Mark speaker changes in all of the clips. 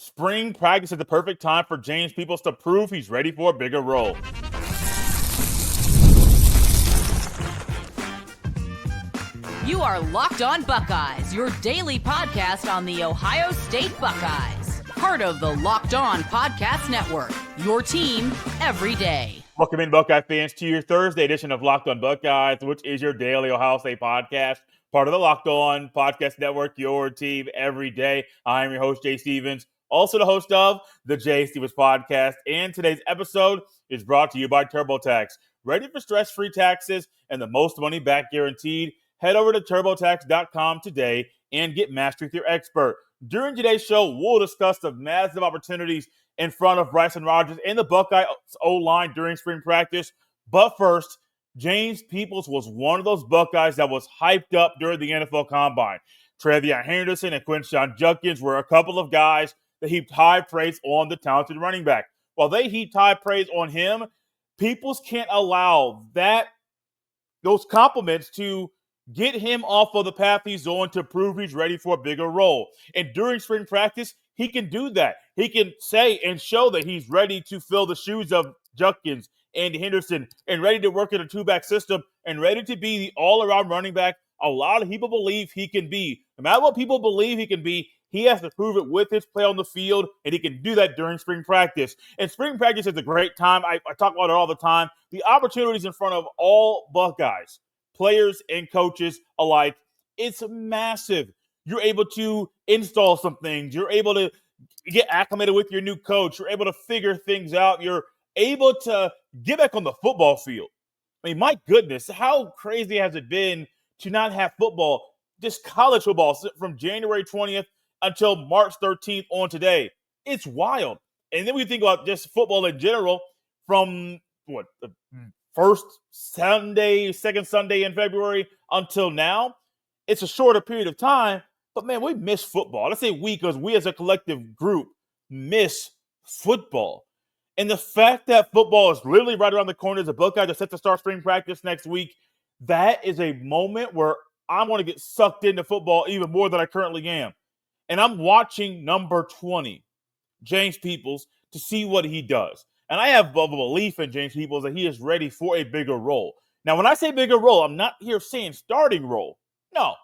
Speaker 1: Spring practice is the perfect time for James Peoples to prove he's ready for a bigger role.
Speaker 2: You are Locked On Buckeyes, your daily podcast on the Ohio State Buckeyes. Part of the Locked On Podcast Network, your team every day.
Speaker 1: Welcome in, Buckeye fans, to your Thursday edition of Locked On Buckeyes, which is your daily Ohio State podcast. Part of the Locked On Podcast Network, your team every day. I am your host, Jay Stevens, also the host of the Jay Stevens Podcast. And today's episode is brought to you by TurboTax. Ready for stress-free taxes and the most money back guaranteed? Head over to TurboTax.com today and get matched with your expert. During today's show, we'll discuss the massive opportunities in front of Bryson Rodgers and the Buckeye O-line during spring practice. But first, James Peoples was one of those Buckeyes that was hyped up during the NFL Combine. Travion Henderson and Quinshon Judkins were a couple of guys that heaped high praise on the talented running back. While they heaped high praise on him, Peoples can't allow those compliments to get him off of the path he's on to prove he's ready for a bigger role. And during spring practice, he can do that. He can say and show that he's ready to fill the shoes of Judkins and Henderson and ready to work in a two-back system and ready to be the all-around running back a lot of people believe he can be. No matter what people believe he can be, he has to prove it with his play on the field, and he can do that during spring practice. And spring practice is a great time. I talk about it all the time. The opportunities in front of all Buckeyes, players and coaches alike, it's massive. You're able to install some things. You're able to get acclimated with your new coach. You're able to figure things out. You're able to get back on the football field. I mean, my goodness, how crazy has it been to not have football, just college football, from January 20th until March 13th on today? It's wild. And then we think about just football in general from the first Sunday, second Sunday in February until now. It's a shorter period of time, but man, we miss football. Let's say we, because we as a collective group miss football. And the fact that football is literally right around the corner as a Buckeye just set to start spring practice next week, that is a moment where I'm going to get sucked into football even more than I currently am. And I'm watching number 20, James Peoples, to see what he does. And I have a belief in James Peoples that he is ready for a bigger role. Now, when I say bigger role, I'm not here saying starting role. No.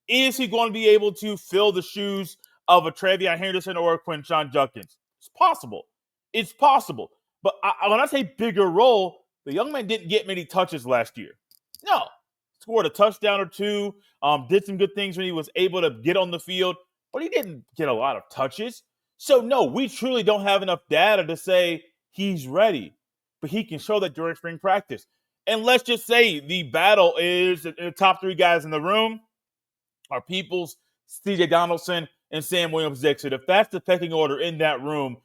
Speaker 1: Is he going to be able to fill the shoes of a Travion Henderson or a Quinshon Judkins? It's possible. It's possible. But when I say bigger role, the young man didn't get many touches last year. No. Scored a touchdown or two, did some good things when he was able to get on the field, but he didn't get a lot of touches. So, no, we truly don't have enough data to say he's ready. But he can show that during spring practice. And let's just say the battle is the top three guys in the room are Peoples, C.J. Donaldson, and Sam Williams-Dixon. If that's the pecking order in that room,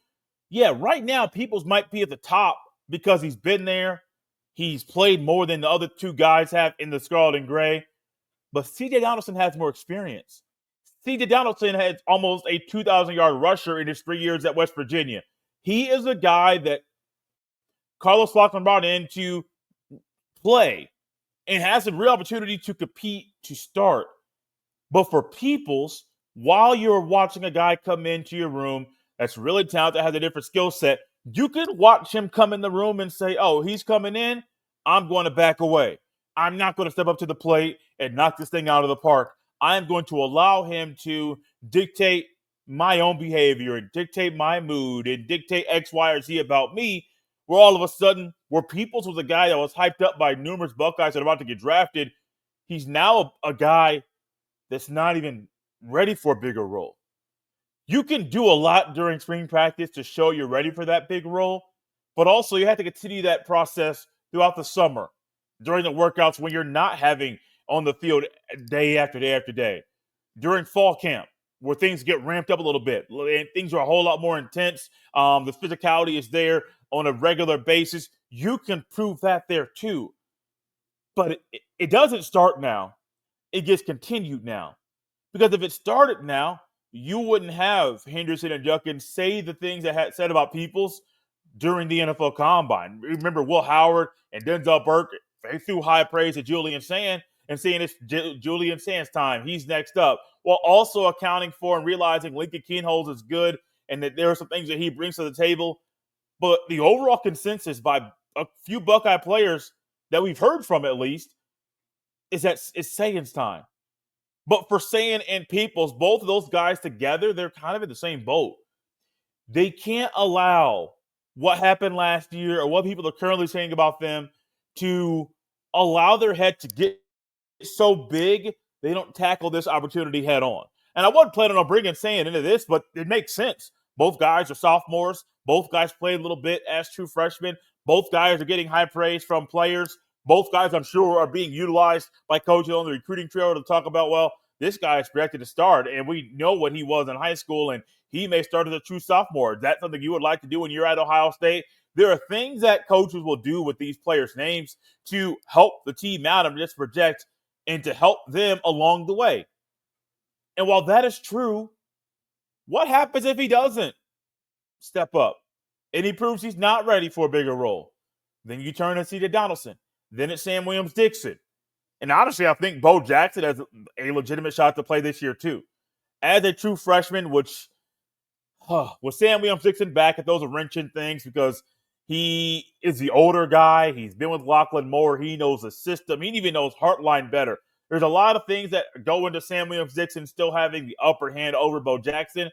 Speaker 1: yeah, right now Peoples might be at the top because he's been there. He's played more than the other two guys have in the scarlet and gray. But C.J. Donaldson has more experience. C.J. Donaldson had almost a 2,000-yard rusher in his 3 years at West Virginia. He is a guy that Carlos Lockman brought in to play and has a real opportunity to compete to start. But for Peoples, while you're watching a guy come into your room that's really talented, has a different skill set, you can watch him come in the room and say, oh, he's coming in, I'm going to back away. I'm not going to step up to the plate and knock this thing out of the park. I'm going to allow him to dictate my own behavior and dictate my mood and dictate X, Y, or Z about me, where all of a sudden, where Peoples was a guy that was hyped up by numerous Buckeyes that are about to get drafted, he's now a guy that's not even ready for a bigger role. You can do a lot during spring practice to show you're ready for that big role, but also you have to continue that process throughout the summer, during the workouts when you're not having on the field day after day after day, during fall camp where things get ramped up a little bit and things are a whole lot more intense. The physicality is there on a regular basis. You can prove that there too, but it doesn't start now. It gets continued now, because if it started now, you wouldn't have Henderson and Judkins say the things that had said about Peoples during the NFL Combine. Remember, Will Howard and Denzel Burke, they threw high praise to Julian Sand and saying it's Julian Sand's time. He's next up. While also accounting for and realizing Lincoln Kienholz is good and that there are some things that he brings to the table. But the overall consensus by a few Buckeye players that we've heard from, at least, is that it's Sagan's time. But for Sagan and Peoples, both of those guys together, they're kind of in the same boat. They can't allow what happened last year or what people are currently saying about them to allow their head to get so big they don't tackle this opportunity head on. And I wasn't planning on bringing Sagan into this, but it makes sense. Both guys are sophomores. Both guys played a little bit as true freshmen. Both guys are getting high praise from players. Both guys, I'm sure, are being utilized by coaches on the recruiting trail to talk about, well, this guy is projected to start, and we know what he was in high school, and he may start as a true sophomore. Is that something you would like to do when you're at Ohio State? There are things that coaches will do with these players' names to help the team out and just project and to help them along the way. And while that is true, what happens if he doesn't step up and he proves he's not ready for a bigger role? Then you turn and see to Donaldson. Then it's Sam Williams-Dixon. And honestly, I think Bo Jackson has a legitimate shot to play this year too. As a true freshman, which with Sam Williams-Dixon back, at those are wrenching things because he is the older guy. He's been with Lachlan more. He knows the system. He even knows Heartline better. There's a lot of things that go into Sam Williams-Dixon still having the upper hand over Bo Jackson.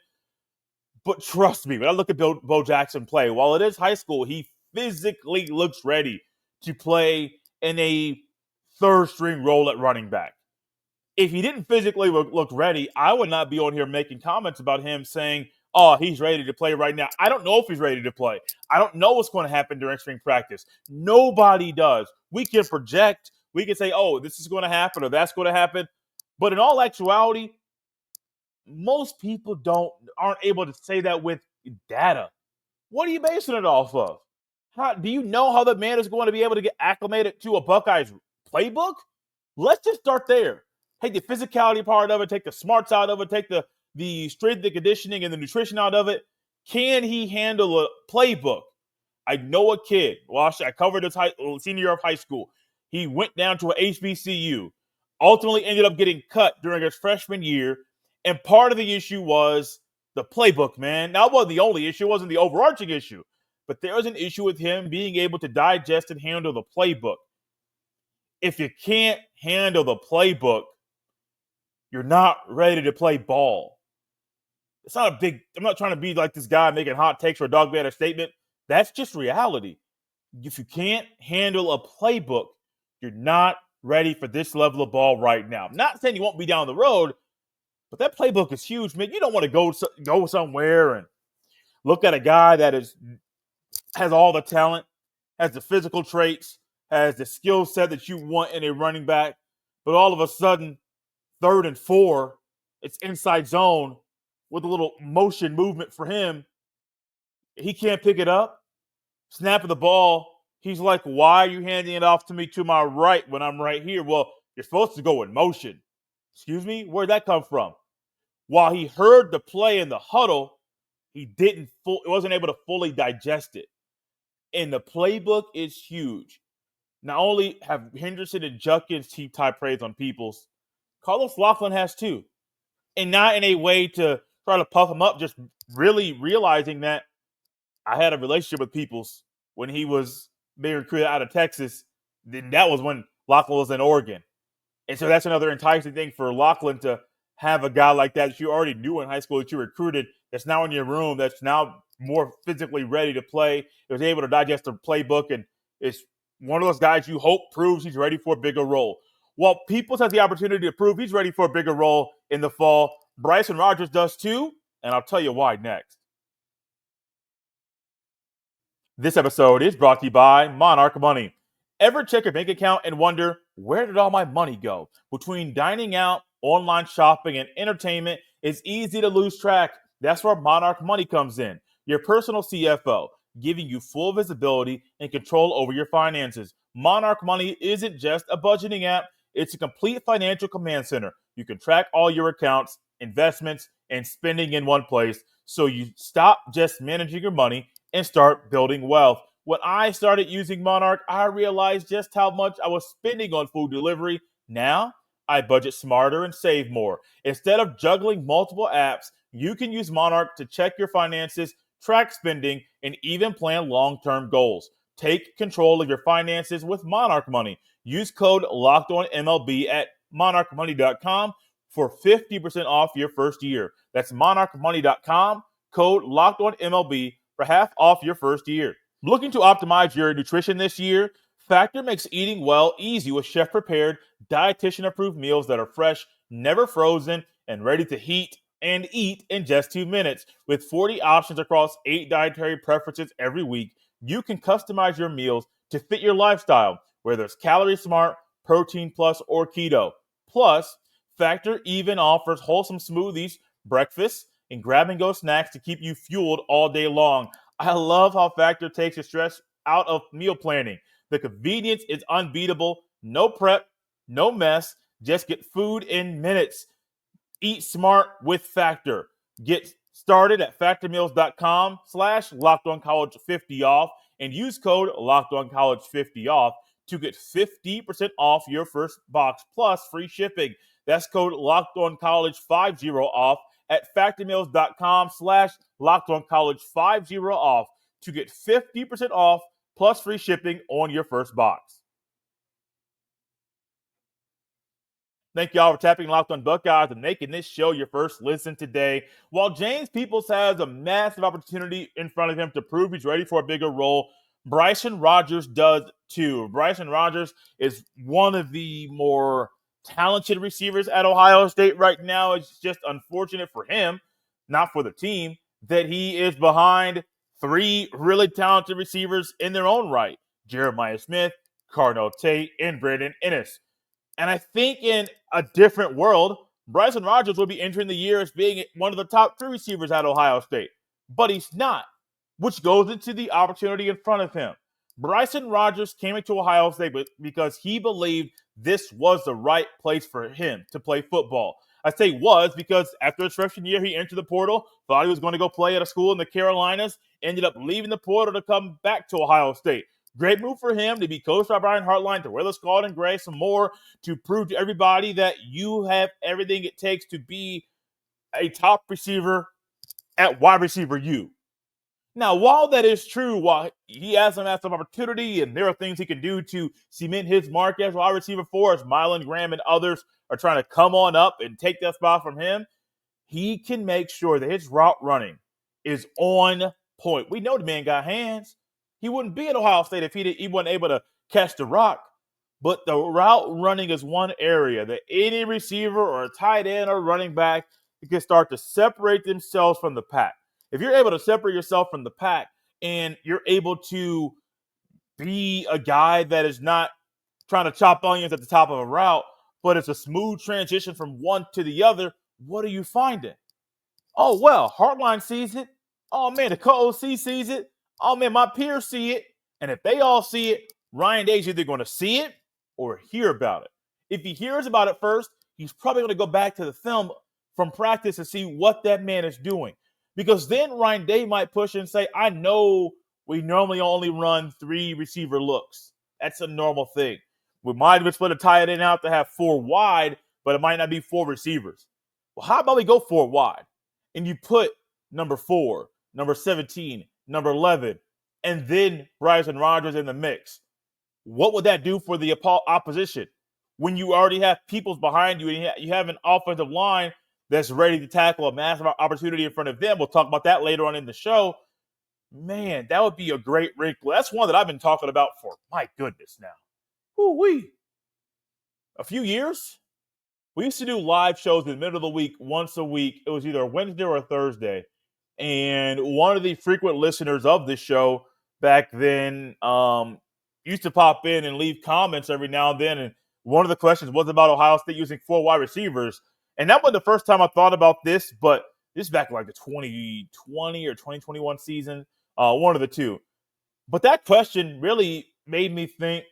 Speaker 1: But trust me, when I look at Bo Jackson play, while it is high school, he physically looks ready to play in a third-string role at running back. If he didn't physically look ready, I would not be on here making comments about him saying, oh, he's ready to play right now. I don't know if he's ready to play. I don't know what's going to happen during spring practice. Nobody does. We can project. We can say, oh, this is going to happen or that's going to happen. But in all actuality, most people aren't able to say that with data. What are you basing it off of? Do you know how the man is going to be able to get acclimated to a Buckeyes playbook? Let's just start there. Take the physicality part of it, take the smarts out of it, take the strength and conditioning and the nutrition out of it. Can he handle a playbook? I know a kid. Well, I covered his senior year of high school. He went down to an HBCU, ultimately ended up getting cut during his freshman year, and part of the issue was the playbook, man. That wasn't the only issue. It wasn't the overarching issue. But there was an issue with him being able to digest and handle the playbook. If you can't handle the playbook, you're not ready to play ball. It's not I'm not trying to be like this guy making hot takes or a dog banner statement. That's just reality. If you can't handle a playbook, you're not ready for this level of ball right now. I'm not saying you won't be down the road, but that playbook is huge, man. You don't want to go somewhere and look at a guy that has all the talent, has the physical traits, has the skill set that you want in a running back, but all of a sudden, 3rd and 4, it's inside zone with a little motion movement for him. He can't pick it up. Snap of the ball. He's like, why are you handing it off to me to my right when I'm right here? Well, you're supposed to go in motion. Excuse me? Where'd that come from? While he heard the play in the huddle, he wasn't able to fully digest it. And the playbook is huge. Not only have Henderson and Judkins heaped high praise on Peoples, Carlos Lachlan has too. And not in a way to try to puff him up, just really realizing that I had a relationship with Peoples when he was being recruited out of Texas. Then that was when Lachlan was in Oregon. And so that's another enticing thing for Lachlan to have a guy like that you already knew in high school that you recruited that's now in your room, that's now more physically ready to play. He was able to digest the playbook, and it's one of those guys you hope proves he's ready for a bigger role. While Peoples has the opportunity to prove he's ready for a bigger role in the fall, Bryson Rogers does too, and I'll tell you why next. This episode is brought to you by Monarch Money. Ever check your bank account and wonder, where did all my money go? Between dining out, online shopping, and entertainment, it's easy to lose track. That's where Monarch Money comes in. Your personal CFO, giving you full visibility and control over your finances. Monarch Money isn't just a budgeting app. It's a complete financial command center. You can track all your accounts, investments, and spending in one place, so you stop just managing your money and start building wealth. When I started using Monarch, I realized just how much I was spending on food delivery. Now, I budget smarter and save more. Instead of juggling multiple apps, You can use Monarch to check your finances, track spending, and even plan long-term goals. Take control of your finances with Monarch Money. Use code LOCKEDONMLB at monarchmoney.com for 50% off your first year. That's monarchmoney.com, code LOCKEDONMLB for half off your first year. Looking to optimize your nutrition this year? Factor makes eating well easy with chef-prepared, dietitian-approved meals that are fresh, never frozen, and ready to heat and eat in just 2 minutes. With 40 options across 8 dietary preferences every week, you can customize your meals to fit your lifestyle, whether it's Calorie Smart, Protein Plus, or Keto. Plus, Factor even offers wholesome smoothies, breakfast, and grab-and-go snacks to keep you fueled all day long. I love how Factor takes the stress out of meal planning. The convenience is unbeatable. No prep, no mess. Just get food in minutes. Eat smart with Factor. Get started at factormeals.com/LockedOnCollege50 off and use code LockedOnCollege50 off to get 50% off your first box plus free shipping. That's code LockedOnCollege50 off at factormeals.com/LockedOnCollege50 off to get 50% off plus free shipping on your first box. Thank y'all for tapping Locked On Buckeyes and making this show your first listen today. While James Peoples has a massive opportunity in front of him to prove he's ready for a bigger role, Bryson Rodgers does too. Bryson Rodgers is one of the more talented receivers at Ohio State right now. It's just unfortunate for him, not for the team, that he is behind 3 really talented receivers in their own right: Jeremiah Smith, Carnell Tate, and Brandon Ennis. And I think in a different world, Bryson Rodgers will be entering the year as being one of the top 3 receivers at Ohio State. But he's not, which goes into the opportunity in front of him. Bryson Rodgers came into Ohio State because he believed this was the right place for him to play football. I say was because after his freshman year, he entered the portal, thought he was going to go play at a school in the Carolinas, ended up leaving the portal to come back to Ohio State. Great move for him to be coached by Brian Hartline, to wear the scarlet and gray some more, to prove to everybody that you have everything it takes to be a top receiver at wide receiver U. Now, while that is true, while he has some opportunity and there are things he can do to cement his mark as wide receiver 4, as Mylan Graham and others are trying to come on up and take that spot from him, he can make sure that his route running is on point. We know the man got hands. He wouldn't be at Ohio State if he wasn't able to catch the rock. But the route running is one area that any receiver or a tight end or running back can start to separate themselves from the pack. If you're able to separate yourself from the pack and you're able to be a guy that is not trying to chop onions at the top of a route, but it's a smooth transition from one to the other, what are you finding? Oh, well, Hartline sees it. Oh, man, the co-OC sees it. Oh, man, my peers see it. And if they all see it, Ryan Day's either going to see it or hear about it. If he hears about it first, he's probably going to go back to the film from practice and see what that man is doing. Because then Ryan Day might push and say, I know we normally only run 3 receiver looks. That's a normal thing. We might even split a tight end out to have 4 wide, but it might not be 4 receivers. Well, how about we go 4 wide? And you put number 4, number 17, number 11, and then Bryson Rodgers in the mix. What would that do for the opposition when you already have Peoples behind you and you have an offensive line that's ready to tackle a massive opportunity in front of them? We'll talk about that later on in the show. Man, that would be a great wrinkle. That's one that I've been talking about for, my goodness, now. Woo-wee. A few years. We used to do live shows in the middle of the week, once a week. It was either a Wednesday or a Thursday. And one of the frequent listeners of this show back then used to pop in and leave comments every now and then. And one of the questions was about Ohio State using 4 wide receivers. And that wasn't the first time I thought about this, but this is back in like the 2020 or 2021 season, one of the two. But that question really made me think,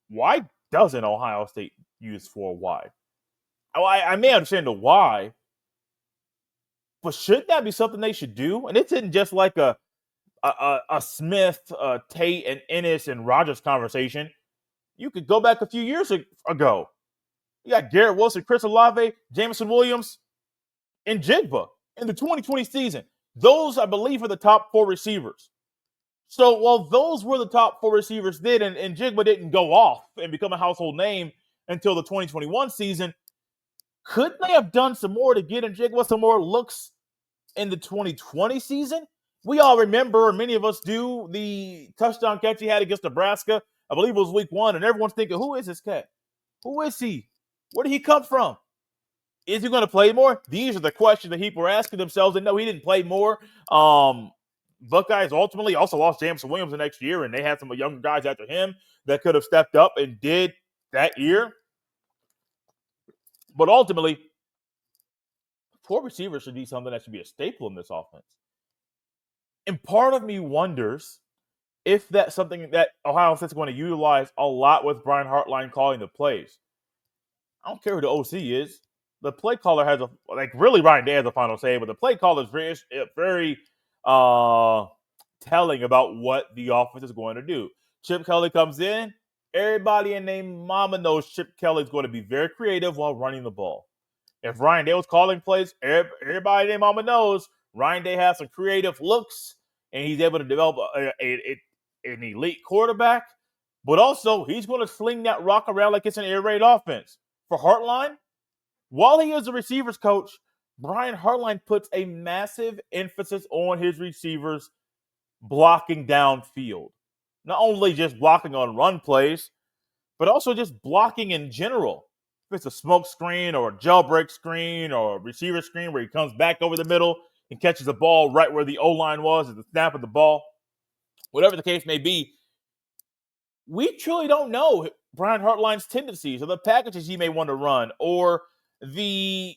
Speaker 1: why doesn't Ohio State use 4 wide? I may understand the why, but shouldn't that be something they should do? And it isn't just like a Smith, Tate, and Ennis and Rogers conversation. You could go back a few years ago. You got Garrett Wilson, Chris Olave, Jameson Williams, and Jigba. in the 2020 season. Those, I believe, are the top 4 receivers. So while those were the top 4 receivers and Jigba didn't go off and become a household name until the 2021 season, could they have done some more to get Jigba some more looks in the 2020 season? We all remember, many of us do, the touchdown catch he had against Nebraska. I believe it was week 1, and everyone's thinking, who is this cat? Who is he? Where did he come from? Is he going to play more? These are the questions that people are asking themselves. And no, he didn't play more. Buckeyes ultimately also lost Jameson Williams the next year, and they had some younger guys after him that could have stepped up and did that year. But ultimately, 4 receivers should be something that should be a staple in this offense. And part of me wonders if that's something that Ohio State's going to utilize a lot with Brian Hartline calling the plays. I don't care who the OC is. The play caller has really Ryan Day has a final say, but the play caller is very telling about what the offense is going to do. Chip Kelly comes in. Everybody in their mama knows Chip Kelly's going to be very creative while running the ball. If Ryan Day was calling plays, everybody in their mama knows Ryan Day has some creative looks, and he's able to develop an elite quarterback. But also, he's going to sling that rock around like it's an air raid offense. For Hartline, while he is a receivers coach, Brian Hartline puts a massive emphasis on his receivers blocking downfield. Not only just blocking on run plays, but also just blocking in general. If it's a smoke screen or a jailbreak screen or a receiver screen where he comes back over the middle and catches the ball right where the O-line was at the snap of the ball, whatever the case may be, we truly don't know Brian Hartline's tendencies or the packages he may want to run or the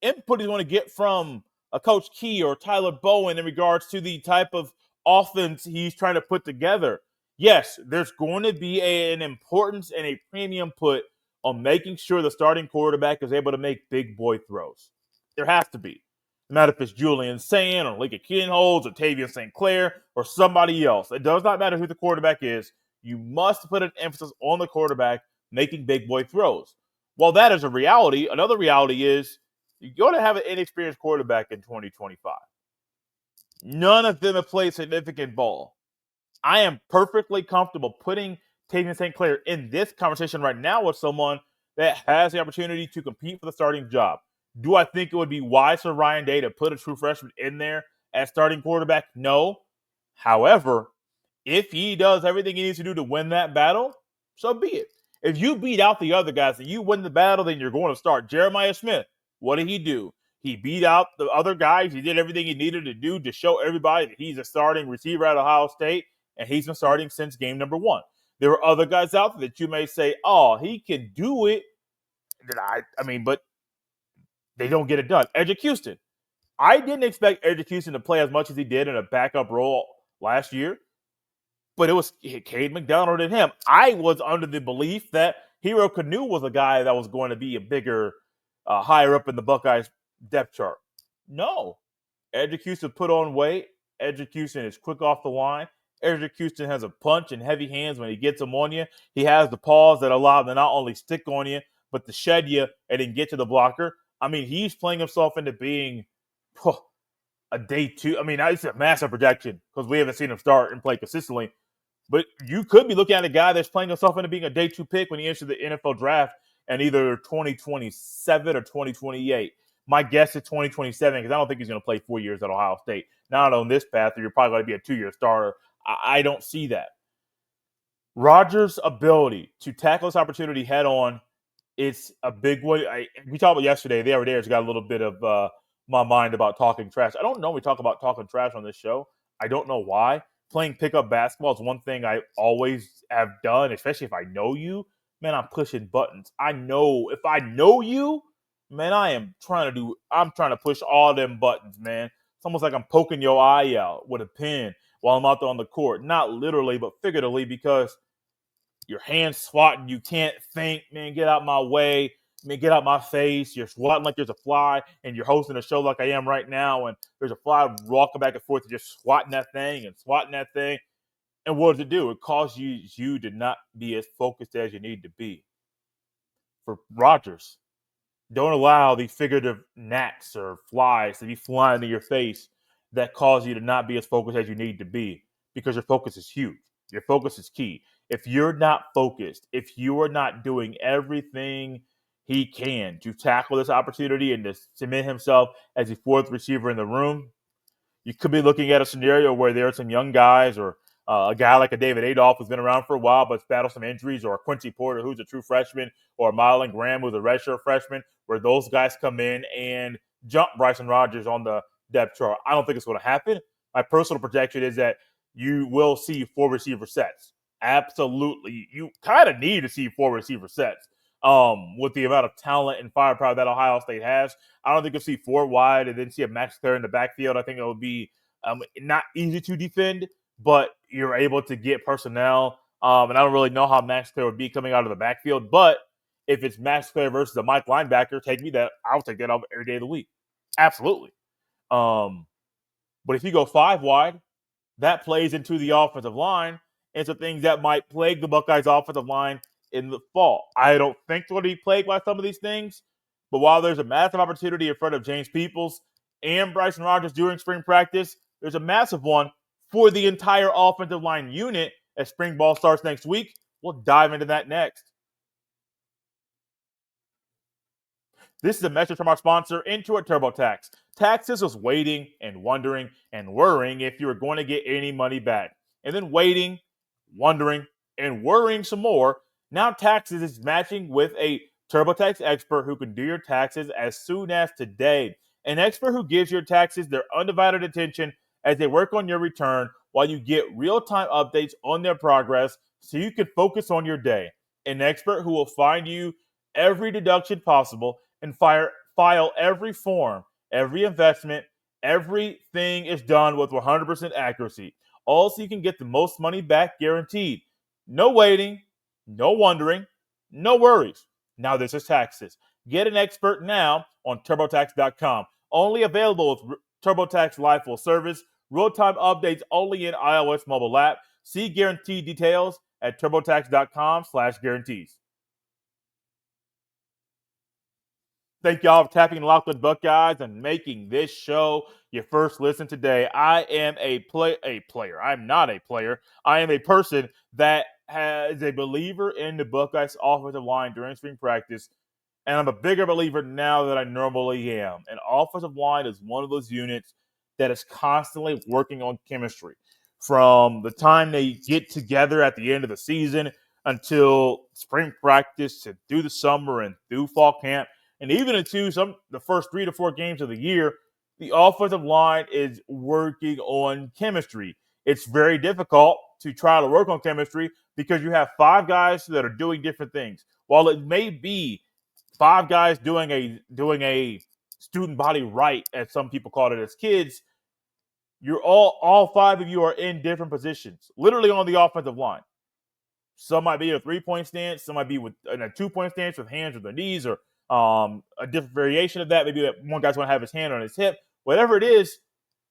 Speaker 1: input he's going to get from a Coach Key or Tyler Bowen in regards to the type of offense he's trying to put together. Yes, there's going to be an importance and a premium put on making sure the starting quarterback is able to make big boy throws. There has to be. No matter if it's Julian Sand or Lincoln Kienholz or Tavian St. Clair or somebody else. It does not matter who the quarterback is. You must put an emphasis on the quarterback making big boy throws. While that is a reality, another reality is you're going to have an inexperienced quarterback in 2025. None of them have played significant ball. I am perfectly comfortable putting Tavian St. Clair in this conversation right now with someone that has the opportunity to compete for the starting job. Do I think it would be wise for Ryan Day to put a true freshman in there as starting quarterback? No. However, if he does everything he needs to do to win that battle, so be it. If you beat out the other guys and you win the battle, then you're going to start. Jeremiah Smith, what did he do? He beat out the other guys. He did everything he needed to do to show everybody that he's a starting receiver at Ohio State, and he's been starting since game number 1. There are other guys out there that you may say, oh, he can do it. But they don't get it done. Edric Houston. I didn't expect Edric Houston to play as much as he did in a backup role last year, but it was Cade McDonald and him. I was under the belief that Hero Canoe was a guy that was going to be a bigger, higher up in the Buckeyes depth chart. No. Edric Houston put on weight. Edric Houston is quick off the line. Edric Houston has a punch and heavy hands when he gets them on you. He has the paws that allow him to not only stick on you, but to shed you and then get to the blocker. He's playing himself into being a day 2. It's a massive projection because we haven't seen him start and play consistently. But you could be looking at a guy that's playing himself into being a day 2 pick when he enters the NFL draft in either 2027 or 2028. My guess is 2027 because I don't think he's going to play 4 years at Ohio State. Not on this path, you're probably going to be a 2-year starter. I don't see that. Rodgers' ability to tackle this opportunity head on is a big one. We talked about yesterday. The other day, got a little bit of my mind about talking trash. I don't normally talk about talking trash on this show. I don't know why. Playing pickup basketball is one thing I always have done, especially if I know you. Man, I'm pushing buttons. I know if I know you, man, I'm trying to push all them buttons, man. It's almost like I'm poking your eye out with a pen while I'm out there on the court. Not literally, but figuratively, because your hand's swatting. You can't think, man, get out my way. Get out my face. You're swatting like there's a fly, and you're hosting a show like I am right now, and there's a fly walking back and forth and just swatting that thing. And what does it do? It causes you to not be as focused as you need to be. For Rodgers, Don't allow the figurative gnats or flies to be flying in your face that cause you to not be as focused as you need to be, because your focus is huge. Your focus is key. If you're not focused, if you are not doing everything he can to tackle this opportunity and to cement himself as the fourth receiver in the room, you could be looking at a scenario where there are some young guys, or a guy like a David Adolph who's been around for a while but's battled some injuries, or a Quincy Porter who's a true freshman, or a Marlon Graham who's a redshirt freshman, where those guys come in and jump Bryson Rodgers on the depth chart. I don't think it's going to happen. My personal projection is that you will see four receiver sets. Absolutely. You kind of need to see four receiver sets with the amount of talent and firepower that Ohio State has. I don't think you'll see four wide and then see a Max Clare in the backfield. I think it will be not easy to defend, but you're able to get personnel. And I don't really know how Max Clare would be coming out of the backfield, but if it's Max Clare versus a Mike linebacker, take me that. I'll take that every day of the week. Absolutely. But if you go five wide, that plays into the offensive line and some things that might plague the Buckeyes offensive line in the fall. I don't think they'll be plagued by some of these things, but while there's a massive opportunity in front of James Peoples and Bryson Rogers during spring practice, there's a massive one for the entire offensive line unit as spring ball starts next week. We'll dive into that next. This is a message from our sponsor, Intuit TurboTax. Taxes was waiting and wondering and worrying if you were going to get any money back. And then waiting, wondering, and worrying some more. Now Taxes is matching with a TurboTax expert who can do your taxes as soon as today. An expert who gives your taxes their undivided attention as they work on your return while you get real-time updates on their progress so you can focus on your day. An expert who will find you every deduction possible and file every form, every investment, everything is done with 100% accuracy. All so you can get the most money back guaranteed. No waiting, no wondering, no worries. Now this is Taxes. Get an expert now on TurboTax.com. Only available with TurboTax Live Full Service. Real-time updates only in iOS mobile app. See guarantee details at TurboTax.com/guarantees. Thank y'all for tapping Locked On Buckeyes and making this show your first listen today. I am a player. I'm not a player. I am a person that is a believer in the Buckeyes offensive line during spring practice, and I'm a bigger believer now than I normally am. An offensive line is one of those units that is constantly working on chemistry. From the time they get together at the end of the season until spring practice and through the summer and through fall camp, and even into the first 3 to 4 games of the year, the offensive line is working on chemistry. It's very difficult to try to work on chemistry because you have 5 guys that are doing different things. While it may be 5 guys doing a student body right, as some people called it as kids, you're all 5 of you are in different positions, literally on the offensive line. Some might be in a 3-point stance, some might be in a 2-point stance with hands or their knees, or a different variation of that. Maybe that one guy's going to have his hand on his hip. Whatever it is,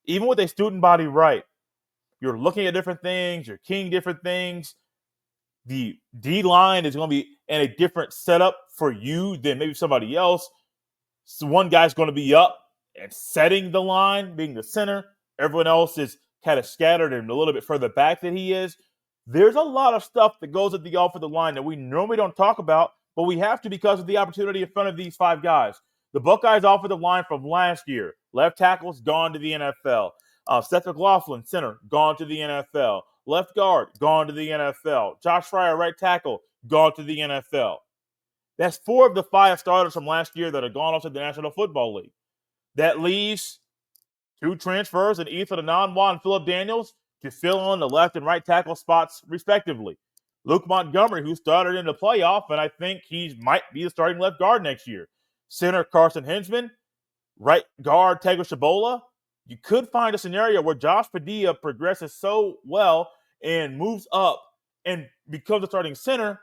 Speaker 1: even with a student body right, you're looking at different things. You're keying different things. The D-line is going to be in a different setup for you than maybe somebody else. So one guy's going to be up and setting the line, being the center. Everyone else is kind of scattered and a little bit further back than he is. There's a lot of stuff that goes at the offensive line that we normally don't talk about, but we have to because of the opportunity in front of these 5 guys. The Buckeyes offensive line from last year, left tackle's gone to the NFL. Seth McLaughlin, center, gone to the NFL. Left guard, gone to the NFL. Josh Fryer, right tackle, gone to the NFL. That's 4 of the 5 starters from last year that have gone off to the National Football League. That leaves 2 transfers in Ethan Ananwa and Phillip Daniels to fill in the left and right tackle spots, respectively. Luke Montgomery, who started in the playoff, and I think he might be the starting left guard next year. Center Carson Hinzman, right guard Tego Shabola. You could find a scenario where Josh Padilla progresses so well and moves up and becomes a starting center,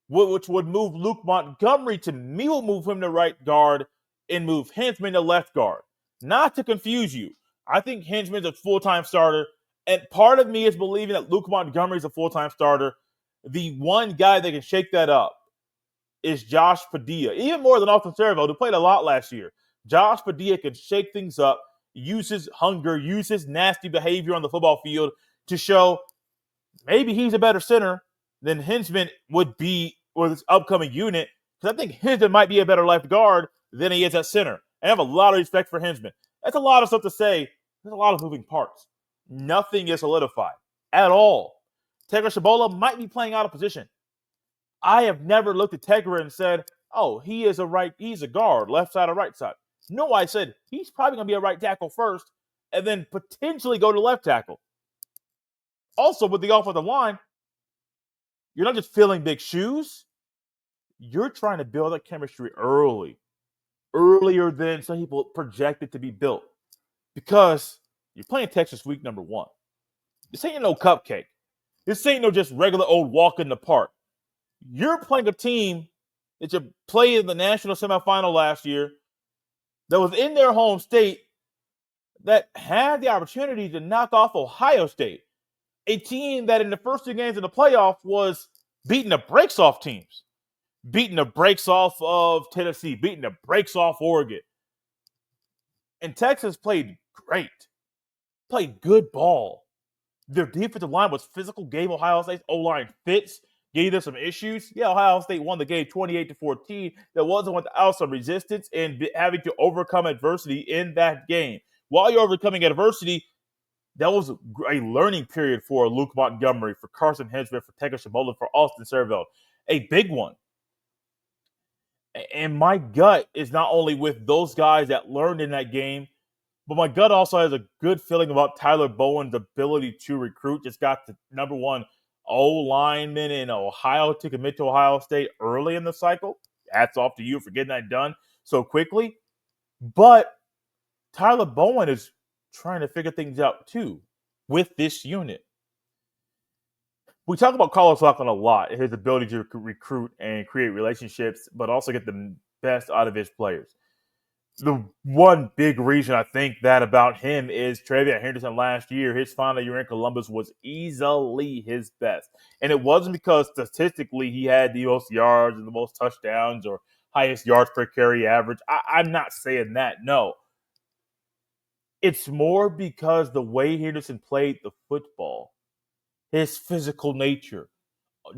Speaker 1: which would move Luke Montgomery to me, will move him to right guard and move Hinzman to left guard. Not to confuse you, I think Hinzman's a full-time starter, and part of me is believing that Luke Montgomery is a full-time starter. The one guy that can shake that up is Josh Padilla. Even more than Austin Servo, who played a lot last year. Josh Padilla can shake things up, use his hunger, use his nasty behavior on the football field to show maybe he's a better center than Hinzman would be with this upcoming unit. Because I think Hinzman might be a better left guard than he is at center. I have a lot of respect for Hinzman. That's a lot of stuff to say. There's a lot of moving parts. Nothing is solidified at all. Tegra Shabola might be playing out of position. I have never looked at Tegra and said, oh, he's a guard, left side or right side. No, I said he's probably going to be a right tackle first and then potentially go to left tackle. Also, with the offensive line, you're not just filling big shoes. You're trying to build that chemistry earlier than some people projected to be built. Because you're playing Texas week number 1. This ain't no cupcake. This ain't no just regular old walk in the park. You're playing a team that you played in the national semifinal last year that was in their home state that had the opportunity to knock off Ohio State, a team that in the first 2 games in the playoff was beating the brakes off teams, beating the brakes off of Tennessee, beating the brakes off Oregon. And Texas played great, played good ball. Their defensive line was physical, gave Ohio State's O-line fits, gave them some issues. Yeah, Ohio State won the game 28-14. That wasn't without some resistance and having to overcome adversity in that game. While you're overcoming adversity, that was a learning period for Luke Montgomery, for Carson Hinzman, for Tegra Shabola, for Austin Servo. A big one. And my gut is not only with those guys that learned in that game, but my gut also has a good feeling about Tyler Bowen's ability to recruit. Just got the number 1 O-lineman in Ohio to commit to Ohio State early in the cycle. Hats off to you for getting that done so quickly. But Tyler Bowen is trying to figure things out too with this unit. We talk about Carlos Loughlin a lot, his ability to recruit and create relationships, but also get the best out of his players. The one big reason I think that about him is Travion Henderson last year, his final year in Columbus was easily his best. And it wasn't because statistically he had the most yards and the most touchdowns or highest yards per carry average. I'm not saying that, no. It's more because the way Henderson played the football, his physical nature.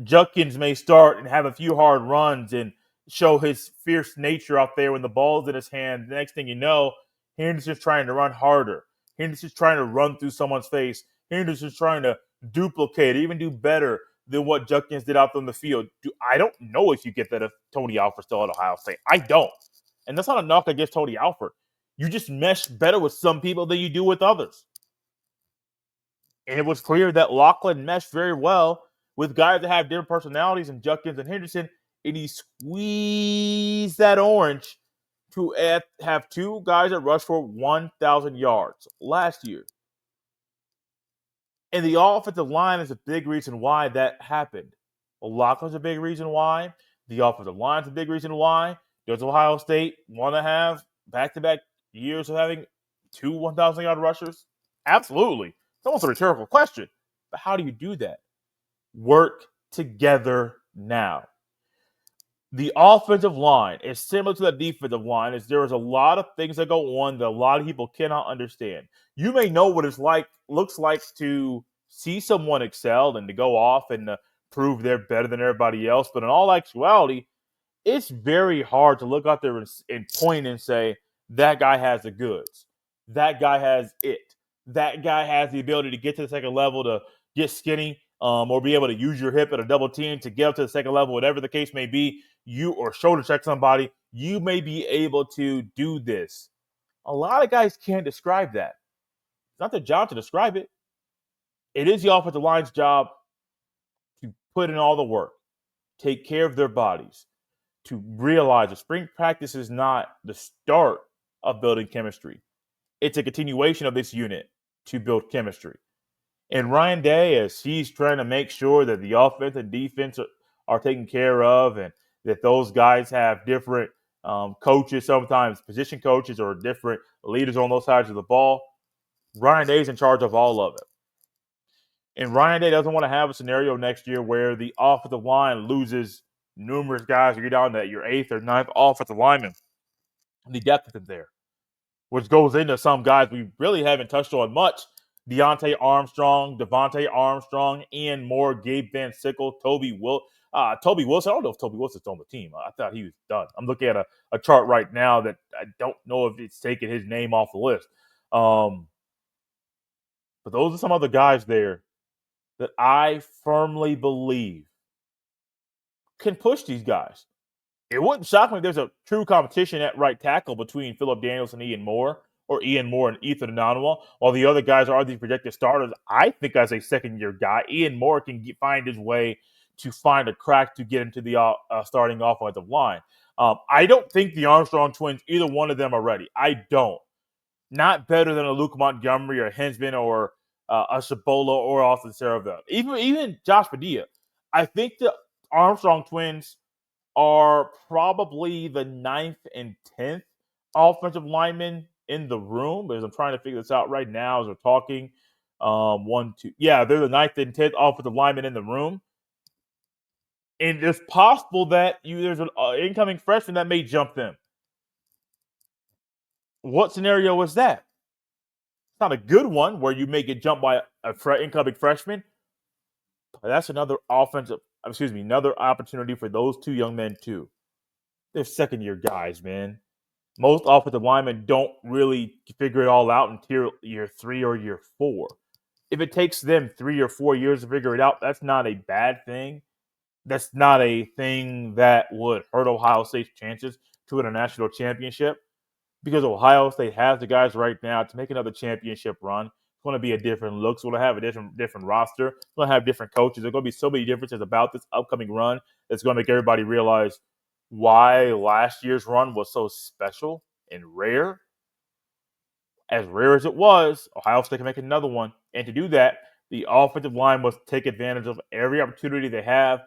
Speaker 1: Judkins may start and have a few hard runs and show his fierce nature out there when the ball's in his hand. The next thing you know, Henderson's trying to run harder. Henderson's trying to run through someone's face. Henderson's trying to duplicate, even do better than what Judkins did out on the field. I don't know if you get that if Tony Alford's still at Ohio State. I don't. And that's not a knock against Tony Alford. You just mesh better with some people than you do with others. And it was clear that Loughlin meshed very well with guys that have different personalities and Judkins and Henderson, and he squeezed that orange to have 2 guys that rushed for 1,000 yards last year. And the offensive line is a big reason why that happened. Loughlin's a big reason why. The offensive line is a big reason why. Does Ohio State want to have back-to-back years of having 2 1,000-yard rushers? Absolutely. It's almost a rhetorical question. But how do you do that? Work together now. The offensive line is similar to the defensive line, as there is a lot of things that go on that a lot of people cannot understand. You may know what it's like, looks like to see someone excel and to go off and to prove they're better than everybody else. But in all actuality, it's very hard to look out there and point and say, that guy has the goods. That guy has it. That guy has the ability to get to the second level, to get skinny, or be able to use your hip at a double team to get up to the second level, whatever the case may be, you or shoulder check somebody, you may be able to do this. A lot of guys can't describe that. It's not their job to describe it. It is the offensive line's job to put in all the work, take care of their bodies, to realize that spring practice is not the start of building chemistry. It's a continuation of this unit to build chemistry. And Ryan Day, as he's trying to make sure that the offense and defense are taken care of and that those guys have different coaches, sometimes position coaches or different leaders on those sides of the ball, Ryan Day's in charge of all of it. And Ryan Day doesn't want to have a scenario next year where the offensive line loses numerous guys you get down to your 8th or ninth offensive lineman. The depth isn't there, which goes into some guys we really haven't touched on much. Deontay Armstrong, Devontae Armstrong, Ian Moore, Gabe Van Sickle, Toby Wilson. I don't know if Toby Wilson's on the team. I thought he was done. I'm looking at a chart right now that I don't know if it's taking his name off the list. But those are some other guys there that I firmly believe can push these guys. It wouldn't shock me if there's a true competition at right tackle between Philip Daniels and Ian Moore, or Ian Moore and Ethan Ananwa, while the other guys are these projected starters. I think as a second-year guy, Ian Moore can find his way to find a crack to get into the starting offensive line. I don't think the Armstrong twins, either one of them are ready. I don't. Not better than a Luke Montgomery or Hensman or a Cibola or Austin Saraville. Even Josh Padilla. I think the Armstrong twins are probably the 9th and 10th offensive linemen in the room. Because I'm trying to figure this out right now as we're talking. 1, 2. Yeah, they're the 9th and 10th offensive linemen in the room. And it's possible that there's an incoming freshman that may jump them. What scenario is that? It's not a good one where you may get jumped by an incoming freshman. But that's another opportunity for those two young men too. They're second-year guys, man. Most offensive linemen don't really figure it all out until year 3 or year 4. If it takes them 3 or 4 years to figure it out, that's not a bad thing. That's not a thing that would hurt Ohio State's chances to win a national championship, because Ohio State has the guys right now to make another championship run. It's going to be a different look. It's going to have a different roster. It's going to have different coaches. There's going to be so many differences about this upcoming run that's going to make everybody realize why last year's run was so special and rare. As rare as it was, Ohio State can make another one. And to do that, the offensive line must take advantage of every opportunity they have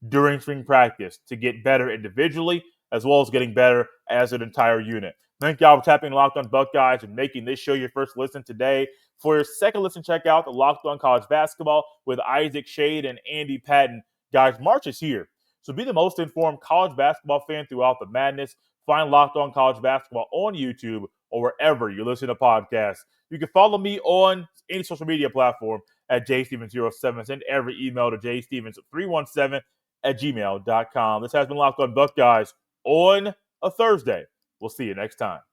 Speaker 1: during spring practice to get better individually, as well as getting better as an entire unit. Thank y'all for tapping Locked On Buckeyes and making this show your first listen today. For your second listen, check out the Locked On College Basketball with Isaac Shade and Andy Patton. Guys, March is here, so be the most informed college basketball fan throughout the madness. Find Locked On College Basketball on YouTube or wherever you listen to podcasts. You can follow me on any social media platform at jstevens07. Send every email to jstevens317@gmail.com. This has been Locked On Buckeyes on a Thursday. We'll see you next time.